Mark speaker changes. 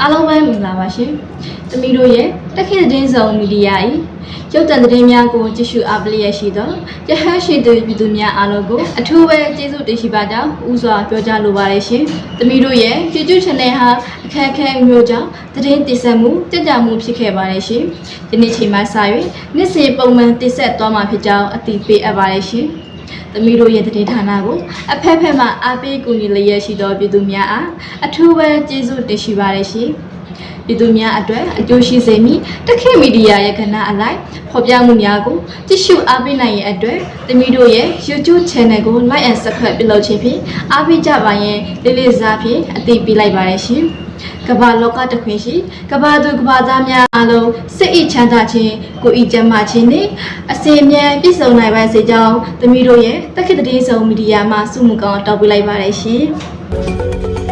Speaker 1: အားလုံးပဲမင်္ဂလာပါရှင်။သမီးတို့ရဲ့တက်ခေတ်သတင်းဆောင်မီဒီယာ၏ရုပ်သံသတင်းများကိုကြည့်ရှုအားပေးရရှိသောရဟန်းရှိသူပြည်သူများအားလုံးကိုအထူးပဲကျေးဇူးတင်ရှိပါကြောင်းဦးစွာပြောကြားလိုပါတယ်ရှင်။သမီးတို့ရဲ့ YouTube Channel ဟာအခက်အခဲမျိုးကြောင့်သတင်းတင်ဆက်မှုတက်ကြမှုဖြစ်ခဲ့ပါတယ်ရှင်။ဒီနေ့ချိန်မှာစ၍နေ့စဉ်ပုံမှန်တင်ဆက်သွားမှာဖြစ်ကြောင်းအသိပေးအပ်ပါတယ်ရှင်။သမီးတို့ရဲ့သတင်းဌာနကိုအဖက်ဖက်မှအားပေးကူညီလျက်ရှိသောပြည်သူများအားအထူးပဲကျေးဇူးတင်ရှိပါတယ်ရှင်။ပြည်သူများအတွက်အကျိုးရှိစေမည်တက်ခေတ်မီဒီယာရဲ့ကဏ္ဍအလိုက်ဖော်ပြမှုများကိုကြည့်ရှုအားပေးနိုင်ရဲ့အတွက်သမီးတို့ရဲ့ YouTube Channel ကို Like and Subscribe ပြုလုပ်ခြင်းဖြင့်အားပေးကြပါရင်လေးစားဖြင့်အသိပေးလိုက်ပါတယ်ရှင်။ကမ္ဘာလောကတစ်ခွင်ရှိကမ္ဘာသူကမ္ဘာသားများအားလုံးစိတ်ဤချမ်းသာခြင်းကိုယ်ဤကျန်းမာခြင်းနှင့်အစီအမြန်ပြည့်စုံနိုင်ပါစေကြောင်းသမီးတို့ရဲ့တက်ခေတ်သတင်းဆောင်မီဒီယာမှဆုမွန်ကောင်းတောင်းပေးလိုက်ပါတယ်ရှင်။